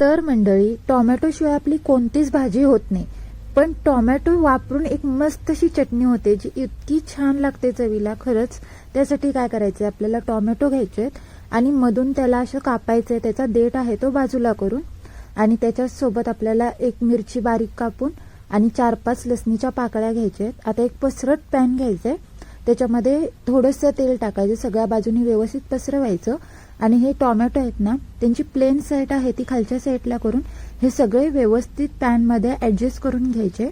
तर मंडळी, टोमॅटोशिवाय आपली कोणतीच भाजी होत नाही, पण टोमॅटो वापरून एक मस्त अशी चटणी होते जी इतकी छान लागते चवीला. खरंच त्यासाठी काय करायचं, आपल्याला टोमॅटो घ्यायचे आणि मधून त्याला असं कापायचं, त्याचा देठ आहे तो बाजूला करून, आणि त्याच्यासोबत आपल्याला एक मिरची बारीक कापून आणि 4-5 लसणीच्या पाकळ्या घ्यायच्या. आता एक पसरट पॅन घ्यायचंय, त्याच्यामध्ये थोडंसं तेल टाकायचं, सगळ्या बाजूनी व्यवस्थित पसरवायचं आणि हे टोमॅटो आहेत ना, त्यांची प्लेन साईड आहे ती खालच्या साईडला करून हे सगळे व्यवस्थित पॅनमध्ये ॲडजस्ट करून घ्यायचे.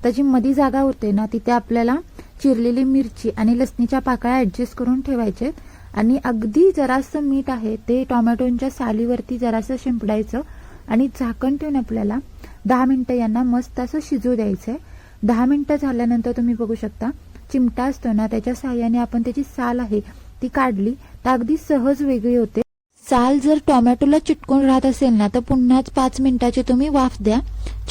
त्याची मधी जागा होते ना, तिथे आपल्याला चिरलेली मिरची आणि लसणीच्या पाकळ्या ॲडजस्ट करून ठेवायचे आणि अगदी जरासं मीठ आहे ते टोमॅटोच्या सालीवरती जरासं शिंपडायचं आणि झाकण ठेवून आपल्याला 10 मिनिटं यांना मस्त असं शिजू द्यायचंय. 10 मिनिटं झाल्यानंतर तुम्ही बघू शकता, चिमटा असतो ना त्याच्या साहाय्याने आपण त्याची साल आहे ती काढली तर अगदी सहज वेगळी होते. साल जर टोमॅटोला चिटकून राहत असेल ना तर पुन्हाच 5 मिनिटाची तुम्ही वाफ द्या.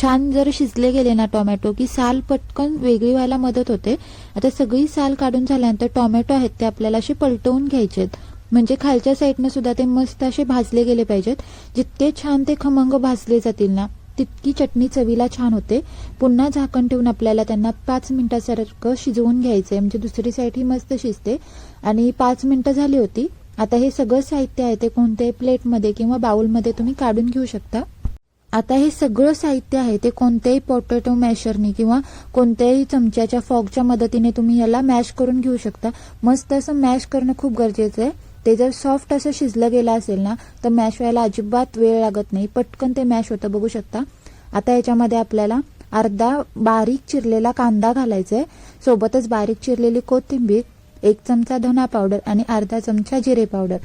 छान जर शिजले गेले ना टोमॅटो की साल पटकन वेगळी व्हायला मदत होते. आता सगळी साल काढून झाल्यानंतर टोमॅटो आहेत ते आपल्याला असे पलटवून घ्यायचेत, म्हणजे खालच्या साईडनं सुद्धा ते मस्त असे भाजले गेले पाहिजेत. जितके छान ते खमंग भाजले जातील ना तितकी चटणी चवीला छान होते. पुन्हा झाकण ठेवून आपल्याला त्यांना 5 मिनिटासारखं शिजवून घ्यायचंय, म्हणजे दुसरी साईड ही मस्त शिजते. आणि 5 मिनिटं झाली होती. आता हे सगळं साहित्य आहे ते कोणत्याही प्लेटमध्ये किंवा बाउलमध्ये तुम्ही काढून घेऊ शकता. आता हे सगळं साहित्य आहे ते कोणत्याही पोटॅटो मॅशरनी किंवा कोणत्याही चमच्याच्या फॉकच्या मदतीने तुम्ही याला मॅश करून घेऊ शकता. मस्त असं मॅश करणं खूप गरजेचं आहे. ते जर सॉफ्ट असं शिजलं गेलं असेल ना तर मॅश व्हायला अजिबात वेळ लागत नाही, पटकन ते मॅश होतं, बघू शकता. आता याच्यामध्ये आपल्याला अर्धा बारीक चिरलेला कांदा घालायचा आहे, सोबतच बारीक चिरलेली कोथिंबीर, 1 चमचा धना पावडर आणि अर्धा चमचा जिरे पावडर,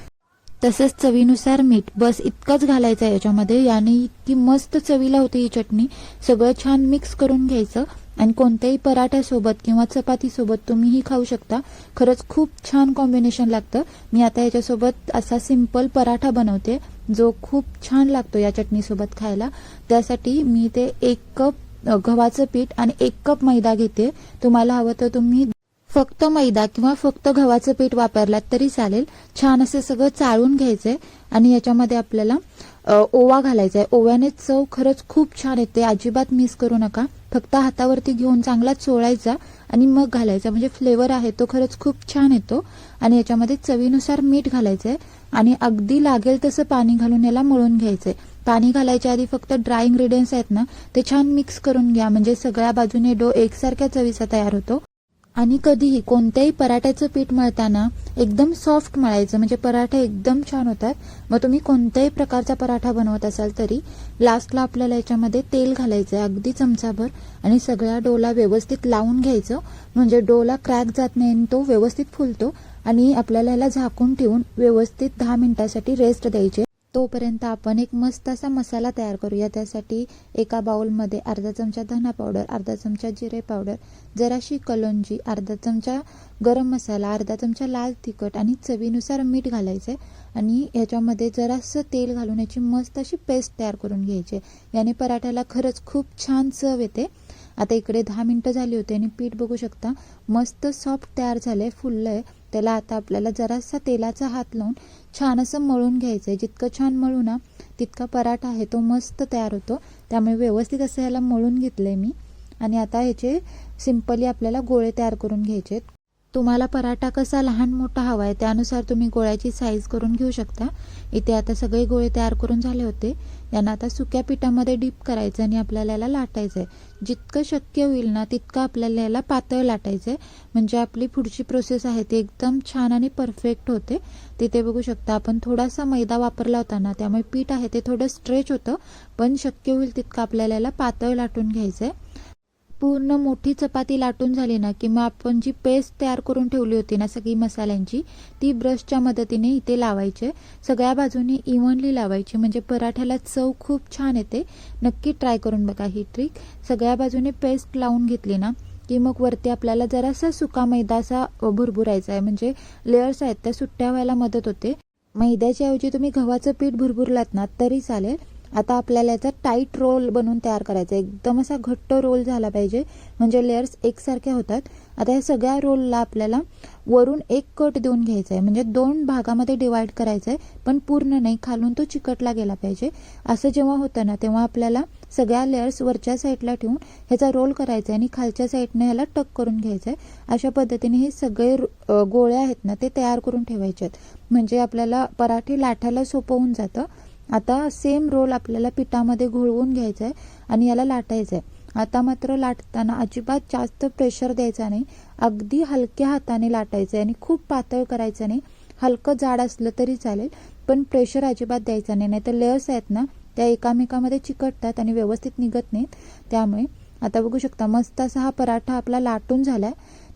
तसंच चवीनुसार मीठ. बस इतकंच घालायचं आहे याच्यामध्ये. याने इतकी मस्त चवीला होते ही चटणी. सगळं छान मिक्स करून घ्यायचं आणि कोणत्याही पराठ्यासोबत किंवा चपातीसोबत तुम्ही ही खाऊ शकता. खरंच खूप छान कॉम्बिनेशन लागतं. मी आता याच्यासोबत असा सिंपल पराठा बनवते जो खूप छान लागतो या चटणीसोबत खायला. त्यासाठी मी ते 1 कप गव्हाचं पीठ आणि 1 कप मैदा घेते. तुम्हाला हवं तर तुम्ही फक्त मैदा किंवा फक्त गव्हाचं पीठ वापरलात तरी चालेल. छान असं सगळं चाळून घ्यायचंय आणि याच्यामध्ये आपल्याला ओवा घालायचा आहे. ओव्याने चव खरंच खूप छान येते, अजिबात मिस करू नका. फक्त हातावरती घेऊन चांगला चोळायचा आणि मग घालायचा, म्हणजे फ्लेवर आहे तो खरंच खूप छान येतो. आणि याच्यामध्ये चवीनुसार मीठ घालायचंय आणि अगदी लागेल तसं पाणी घालून याला मळून घ्यायचंय. पाणी घालायच्या आधी फक्त ड्राय इंग्रेडियंट्स आहेत ना ते छान मिक्स करून घ्या, म्हणजे सगळ्या बाजूने डो एकसारख्या चवीचा तयार होतो. आणि कधीही कोणत्याही पराठ्याचं पीठ मळताना एकदम सॉफ्ट मळायचं, म्हणजे पराठे एकदम छान होतात. मग तुम्ही कोणत्याही प्रकारचा पराठा बनवत असाल तरी लास्टला आपल्याला याच्यामध्ये तेल घालायचं आहे, अगदी चमचाभर, आणि सगळ्या डोला व्यवस्थित लावून घ्यायचं, म्हणजे डोला क्रॅक जात नाही आणि तो व्यवस्थित फुलतो. आणि आपल्याला याला झाकून ठेवून व्यवस्थित 10 मिनिटासाठी रेस्ट द्यायचे. तोपर्यंत आपण एक मस्त असा मसाला तयार करूया. त्यासाठी एका बाउलमध्ये अर्धा चमचा धना पावडर, अर्धा चमचा जिरे पावडर, जराशी कलोंजी, अर्धा चमचा गरम मसाला, अर्धा चमचा लाल तिखट आणि चवीनुसार मीठ घालायचे. आणि ह्याच्यामध्ये जरासं तेल घालून याची मस्त अशी पेस्ट तयार करून घ्यायची. याने पराठ्याला खरंच खूप छान चव येते. आता इकडे 10 मिनिटं झाली होती आणि पीठ बघू शकता मस्त सॉफ्ट तयार झालंय, फुललंय. त्याला आता आपल्याला जरासा तेलाचा हात लावून छान असं मळून घ्यायचंय. जितकं छान मळू ना तितका पराठा आहे तो मस्त तयार होतो. त्यामुळे व्यवस्थित असं याला मळून घेतलंय मी. आणि आता ह्याचे सिंपली आपल्याला गोळे तयार करून घ्यायचे. तुम्हाला पराठा कसा लहान मोठा हवा आहे त्यानुसार तुम्ही गोळ्याची साईज करून घेऊ शकता. इथे आता सगळे गोळे तयार करून झाले होते. यांना आता सुक्या पिठामध्ये डीप करायचं आणि आपल्याला याला लाटायचं आहे. जितकं शक्य होईल ना तितकं आपल्याला याला पातळ लाटायचं आहे, म्हणजे आपली पुढची प्रोसेस आहे ती एकदम छान आणि परफेक्ट होते. तिथे बघू शकता आपण थोडासा मैदा वापरला होता ना, त्यामुळे पीठ आहे ते थोडं स्ट्रेच होतं, पण शक्य होईल तितकं आपल्याला याला पातळ लाटून घ्यायचं आहे. पूर्ण मोठी चपाती लाटून झाली ना की मग आपण जी पेस्ट तयार करून ठेवली होती ना सगळी मसाल्यांची, ती ब्रशच्या मदतीने इथे लावायचे. सगळ्या बाजूनी इव्हनली लावायची, म्हणजे पराठ्याला चव खूप छान येते. नक्की ट्राय करून बघा ही ट्रिक. सगळ्या बाजूने पेस्ट लावून घेतली ना की मग वरती आपल्याला जरासा सुका मैदा असा भुरभुरायचा आहे, म्हणजे लेयर्स आहेत त्या सुट्ट्या व्हायला मदत होते. मैद्याच्या ऐवजी तुम्ही गव्हाचं पीठ भुरभुरलात ना तरी चालेल. आता आपल्याला याचा टाईट रोल बनवून तयार करायचा आहे. एकदम असा घट्ट रोल झाला पाहिजे, म्हणजे लेयर्स एकसारख्या होतात. आता या सगळ्या रोलला आपल्याला वरून एक कट देऊन घ्यायचा आहे, म्हणजे 2 भागामध्ये डिवाइड करायचं आहे, पण पूर्ण नाही, खालून तो चिकटला गेला पाहिजे. असं जेव्हा होतं ना, तेव्हा आपल्याला सगळ्या लेयर्स वरच्या साईडला ठेवून ह्याचा रोल करायचा आहे आणि खालच्या साईडने ह्याला टक करून घ्यायचं आहे. अशा पद्धतीने हे सगळे गोळे आहेत ना, ते तयार करून ठेवायचे आहेत, म्हणजे आपल्याला पराठे लाटायला सोपं होऊन जातं. आता सेम रोल आपल्याला पिठामध्ये घोळवून घ्यायचा आहे आणि याला लाटायचं आहे. आता मात्र लाटताना अजिबात जास्त प्रेशर द्यायचा नाही, अगदी हलक्या हाताने लाटायचं आहे आणि खूप पातळ करायचं नाही. हलकं जाड असलं तरी चालेल, पण प्रेशर अजिबात द्यायचा नाही, नाहीतर लेयर्स आहेत ना त्या एकामेकामध्ये चिकटतात आणि व्यवस्थित निघत नाहीत. त्यामुळे आता बघू शकता मस्त असा हा पराठा आपला लाटून झालाय.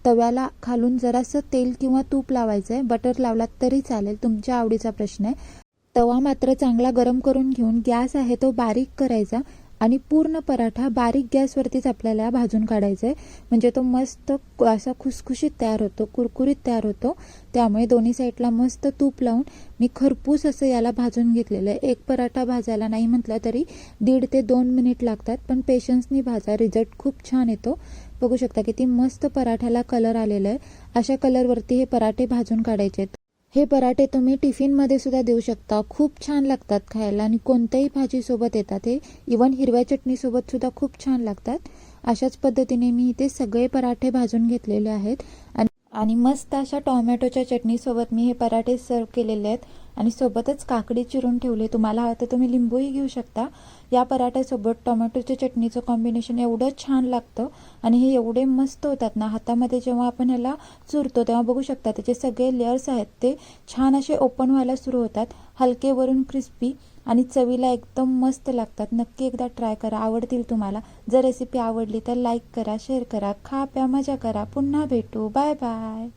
तव्याला खालून जरासं तेल किंवा तूप लावायचं आहे, बटर लावलात तरी चालेल, तुमच्या आवडीचा प्रश्न आहे. तवा मात्र चांगला गरम करून घेऊन गॅस आहे तो बारीक करायचा आणि पूर्ण पराठा बारीक गॅसवरतीच आपल्याला भाजून काढायचा आहे, म्हणजे तो मस्त असा खुसखुशीत तयार होतो, कुरकुरीत तयार होतो. त्यामुळे दोन्ही साईडला मस्त तूप लावून मी खरपूस असं याला भाजून घेतलेलं आहे. एक पराठा भाजायला नाही म्हटलं तरी 1.5 ते 2 मिनिट लागतात, पण पेशन्सनी भाजा, रिझल्ट खूप छान येतो. बघू शकता किती मस्त पराठ्याला कलर आलेला आहे. अशा कलरवरती हे पराठे भाजून काढायचे आहेत. हे पराठे तुम्ही टिफिनमध्ये सुद्धा देऊ शकता, खूप छान लागतात खायला आणि कोणत्याही भाजीसोबत येतात. हे इवन हिरव्या चटणीसोबत सुद्धा खूप छान लागतात. अशाच पद्धतीने मी इथे सगळे पराठे भाजून घेतलेले आहेत आणि मस्त अशा टोमॅटोच्या चटणीसोबत मी हे पराठे सर्व केलेले आहेत आणि सोबतच काकडी चिरून ठेवले. तुम्हाला हवं तर तुम्ही लिंबूही घेऊ शकता. या पराठ्यासोबत टोमॅटोच्या चटणीचं कॉम्बिनेशन एवढं छान लागतं आणि हे एवढे मस्त होतात ना, हातामध्ये जेव्हा आपण ह्याला चुरतो तेव्हा बघू शकता त्याचे सगळे लेयर्स आहेत ते छान असे ओपन व्हायला सुरू होतात, हलके वरून क्रिस्पी आणि चवीला एकदम मस्त लागतात. नक्की एकदा ट्राय करा, आवडतील तुम्हाला. जर रेसिपी आवडली तर लाईक करा, शेअर करा, खा प्या मजा करा. पुन्हा भेटू, बाय बाय.